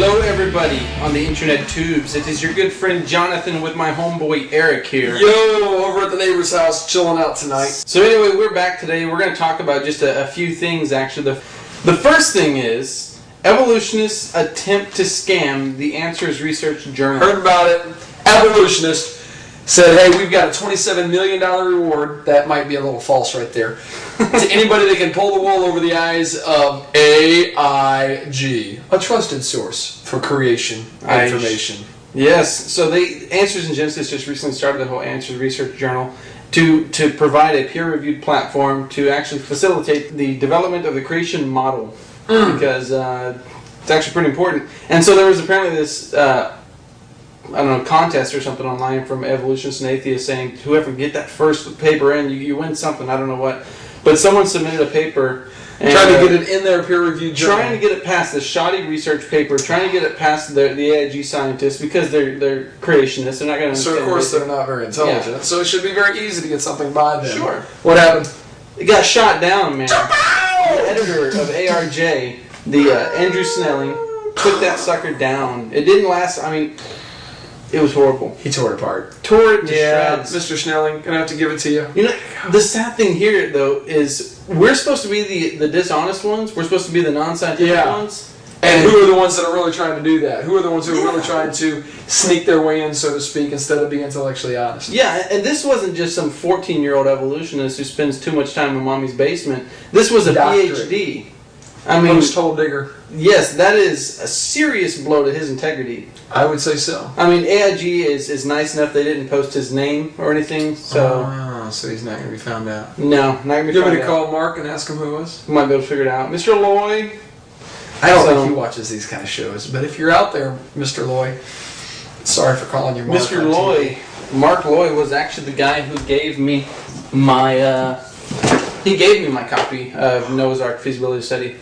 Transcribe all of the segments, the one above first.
Hello everybody on the internet tubes. It is your good friend Jonathan with my homeboy Eric here. Yo, over at the neighbor's house, chilling out tonight. So anyway, we're back today. We're going to talk about just a few things actually. The first thing is, evolutionists attempt to scam the Answers Research Journal. Heard about it. Evolutionist said, hey, we've got a $27 million reward. That might be a little false right there. To anybody that can pull the wool over the eyes of AIG, a trusted source for creation information. Yes, so Answers in Genesis just recently started the whole Answers Research Journal to provide a peer-reviewed platform to actually facilitate the development of the creation model, because it's actually pretty important. And so there was apparently this contest or something online from evolutionists and atheists saying whoever get that first paper in, you win something. I don't know what. But someone submitted a paper and, trying to get it in their peer-reviewed journal. Trying to get it past the shoddy research paper, trying to get it past the AIG scientists because they're creationists. They're not going to. So of course they're not very intelligent. Yeah. So it should be very easy to get something by them. Sure. What happened? It got shot down, man. The editor of ARJ, Andrew Snelling, took that sucker down. It didn't last. I mean, it was horrible. He tore it apart. Tore it to shreds. Mr. Snelling, gonna have to give it to you. You know, the sad thing here, though, is we're supposed to be the dishonest ones. We're supposed to be the non-scientific ones. And who are the ones that are really trying to do that? Who are the ones who are really trying to sneak their way in, so to speak, instead of being intellectually honest? Yeah, and this wasn't just some 14-year-old evolutionist who spends too much time in mommy's basement. This was a PhD. I mean, post-hole digger. Yes, that is a serious blow to his integrity. I would say so. I mean, AIG is nice enough they didn't post his name or anything, so... so he's not going to be found out. No, not going to be found out. You want me to call Mark and ask him who it was? Might be able to figure it out. Mr. Loy. I don't think he watches these kind of shows, but if you're out there, Mr. Loy, sorry for calling you Mark. Mr. Loy. Mark Loy was actually the guy who gave me my... he gave me my copy of Noah's Ark Feasibility Study.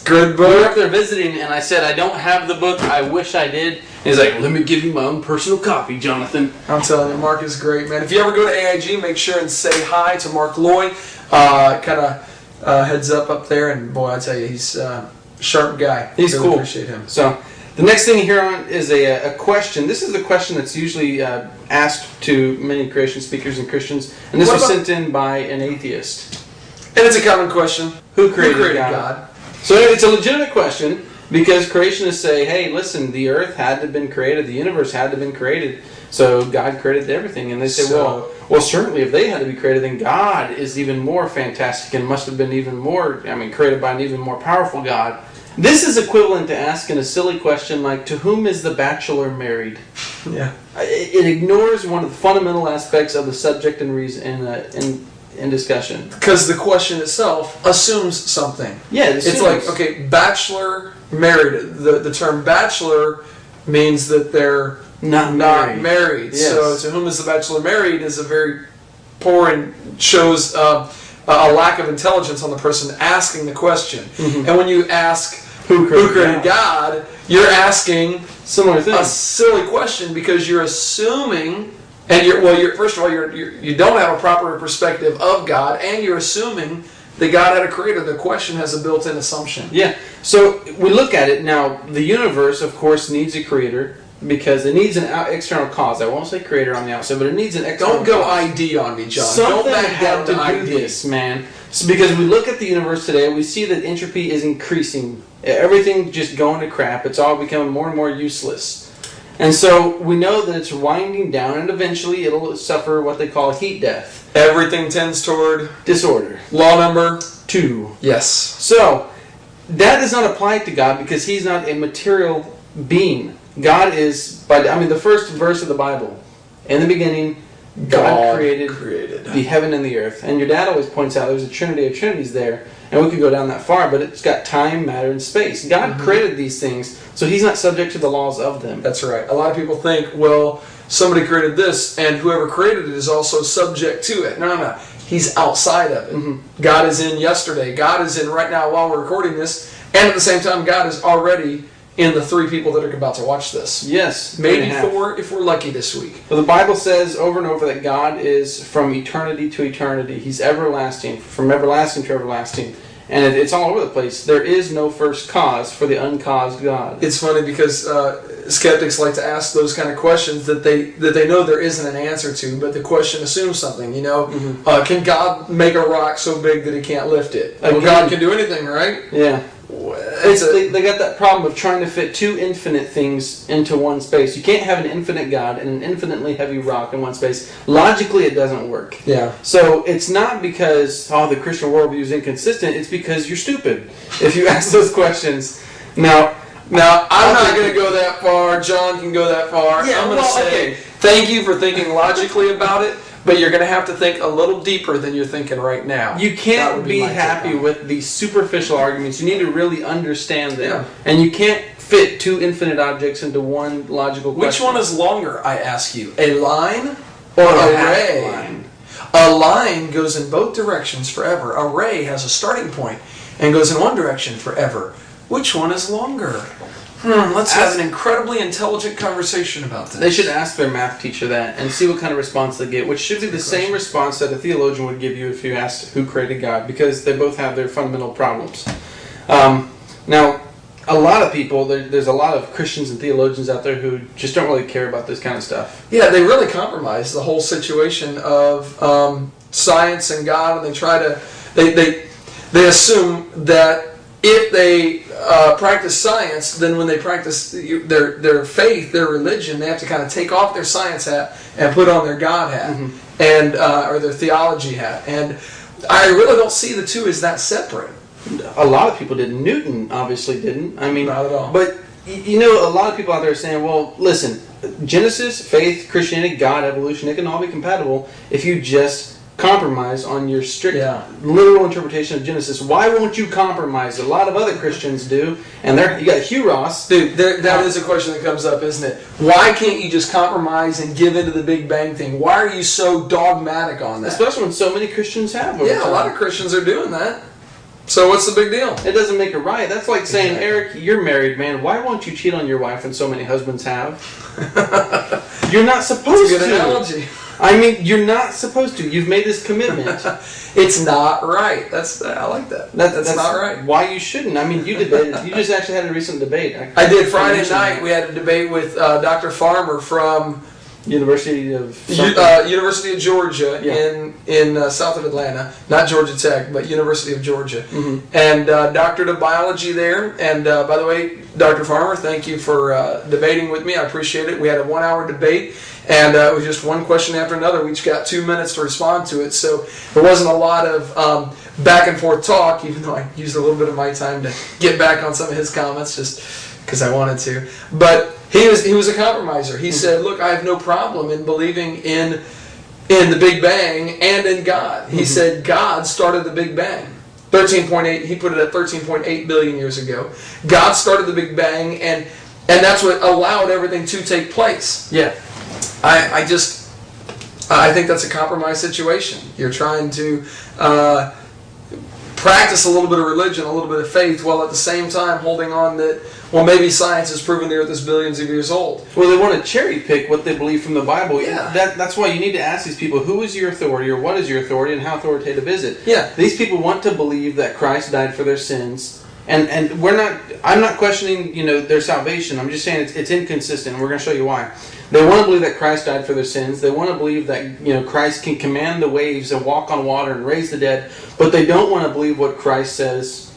Good book. We were up there visiting, and I said, I don't have the book. I wish I did. And he's like, let me give you my own personal copy, Jonathan. I'm telling you, Mark is great, man. If you ever go to AIG, make sure and say hi to Mark Loy. Heads up there, and boy, I tell you, he's a sharp guy. He's really cool. Appreciate him. So, the next thing here on is a question. This is the question that's usually asked to many creation speakers and Christians, and this was sent in by an atheist. And it's a common question. Who created God? So it's a legitimate question because creationists say, hey, listen, the earth had to have been created, the universe had to have been created, so God created everything. And they say, well, certainly if they had to be created, then God is even more fantastic and must have been even more, created by an even more powerful God. This is equivalent to asking a silly question like, to whom is the bachelor married? Yeah. It ignores one of the fundamental aspects of the subject and reason in discussion. Because the question itself assumes something. Yeah, it's like, okay, bachelor, married. The term bachelor means that they're not married. Yes. So to whom is the bachelor married is a very poor and shows a lack of intelligence on the person asking the question. Mm-hmm. And when you ask who created God, you're asking similar thing. A silly question because you're assuming. And first of all, you don't have a proper perspective of God, and you're assuming that God had a creator. The question has a built-in assumption. Yeah. So we look at it now. The universe, of course, needs a creator because it needs an external cause. I won't say creator on the outside, but it needs an external. Don't go cause. ID on me, John. Something don't back down to do this, man. So because we look at the universe today, we see that entropy is increasing. Everything just going to crap. It's all becoming more and more useless. And so we know that it's winding down, and eventually it'll suffer what they call heat death. Everything tends toward disorder. Law number 2. Yes. So that does not apply to God because He's not a material being. God is, the first verse of the Bible. In the beginning, God created the heaven and the earth. And your dad always points out there's a trinity of trinities there. And we could go down that far, but it's got time, matter, and space. God created these things, so He's not subject to the laws of them. That's right. A lot of people think, well, somebody created this, and whoever created it is also subject to it. No. He's outside of it. Mm-hmm. God is in yesterday. God is in right now while we're recording this. And at the same time, God is already in the 3 people that are about to watch this. Yes. Maybe 4 if we're lucky this week. Well, the Bible says over and over that God is from eternity to eternity. He's everlasting, from everlasting to everlasting. and it's all over the place. There is no first cause for the uncaused God. It's funny because skeptics like to ask those kind of questions that they know there isn't an answer to, but the question assumes something. Can God make a rock so big that He can't lift it? Well, God can do anything, right? Yeah. They got that problem of trying to fit two infinite things into one space. You can't have an infinite God and an infinitely heavy rock in one space. Logically, it doesn't work. Yeah. So it's not because the Christian worldview is inconsistent. It's because you're stupid if you ask those questions. Now, I'm not going to go that far. John can go that far. Yeah, I'm going to say thank you for thinking logically about it. But you're going to have to think a little deeper than you're thinking right now. You can't be happy with the superficial arguments. You need to really understand them. Yeah. And you can't fit two infinite objects into one logical question. Which one is longer, I ask you? A line or a ray? Line. A line goes in both directions forever. A ray has a starting point and goes in one direction forever. Which one is longer? Let's have an incredibly intelligent conversation about this. They should ask their math teacher that and see what kind of response they get, which should be the same response that a theologian would give you if you asked who created God, because they both have their fundamental problems. Now, a lot of people, there's a lot of Christians and theologians out there who just don't really care about this kind of stuff. Yeah, they really compromise the whole situation of science and God, and they try to, they assume that if they practice science, then when they practice their faith, their religion, they have to kind of take off their science hat and put on their God hat, and or their theology hat. And I really don't see the two as that separate. A lot of people didn't. Newton obviously didn't. I mean, not at all. But a lot of people out there are saying, well, listen, Genesis, faith, Christianity, God, evolution, it can all be compatible if you just compromise on your strict literal interpretation of Genesis. Why won't you compromise? A lot of other Christians do, and you got Hugh Ross. Dude, that is a question that comes up, isn't it? Why can't you just compromise and give into the Big Bang thing? Why are you so dogmatic on that? Especially when so many Christians have. A lot of Christians are doing that. So what's the big deal? It doesn't make it right. That's like saying, Eric, you're married, man. Why won't you cheat on your wife when so many husbands have? You're not supposed to. That's a good analogy. I mean, you're not supposed to. You've made this commitment. It's not right. I like that. That's not right. Why you shouldn't. I mean, you debated. You just actually had a recent debate. I did Friday night. We had a debate with Dr. Farmer from University of Georgia in south of Atlanta. Not Georgia Tech, but University of Georgia. Mm-hmm. And doctorate of biology there. And by the way, Dr. Farmer, thank you for debating with me. I appreciate it. We had a 1-hour debate. And it was just one question after another. We each got 2 minutes to respond to it. So there wasn't a lot of back and forth talk, even though I used a little bit of my time to get back on some of his comments just because I wanted to. But he was a compromiser. He said, look, I have no problem in believing in the Big Bang and in God. He said God started the Big Bang. 13.8, he put it at 13.8 billion years ago. God started the Big Bang, and that's what allowed everything to take place. Yeah. I think that's a compromise situation. You're trying to practice a little bit of religion, a little bit of faith, while at the same time holding on that, well, maybe science has proven the earth is billions of years old. Well, they want to cherry pick what they believe from the Bible. Yeah. That's why you need to ask these people, who is your authority, or what is your authority, and how authoritative is it? Yeah. These people want to believe that Christ died for their sins. And I'm not questioning, their salvation. I'm just saying it's inconsistent, and we're going to show you why. They want to believe that Christ died for their sins. They want to believe that, Christ can command the waves and walk on water and raise the dead, but they don't want to believe what Christ says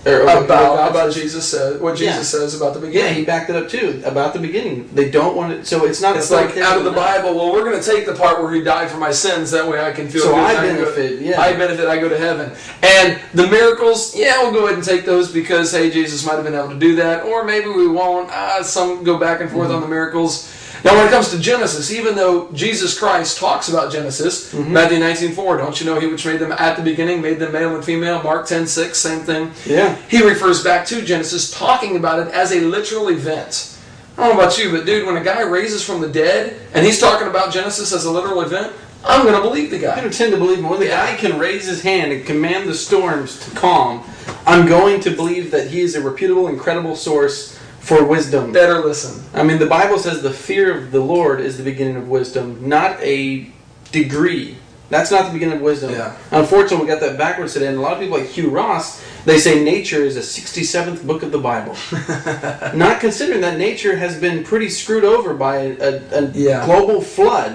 about Jesus says, what Jesus says about the beginning. Yeah, he backed it up too, about the beginning. They don't want it, so it's not. It's like out of the Bible, well, we're going to take the part where he died for my sins, that way I can feel good. So I benefit, I benefit, I go to heaven. And the miracles, we'll go ahead and take those because, hey, Jesus might have been able to do that, or maybe we won't. Some go back and forth on the miracles. Now, when it comes to Genesis, even though Jesus Christ talks about Genesis, Matthew 19:4, don't you know he which made them at the beginning, made them male and female, Mark 10:6, same thing. Yeah. He refers back to Genesis, talking about it as a literal event. I don't know about you, but dude, when a guy raises from the dead, and he's talking about Genesis as a literal event, I'm going to believe the guy. I tend to believe when the guy can raise his hand and command the storms to calm, I'm going to believe that he is a reputable, incredible source for wisdom. Better listen. I mean, the Bible says the fear of the Lord is the beginning of wisdom, not a degree That's not the beginning of wisdom. Yeah. Unfortunately, we got that backwards today. And a lot of people like Hugh Ross, they say nature is a 67th book of the Bible. Not considering that nature has been pretty screwed over by a global flood.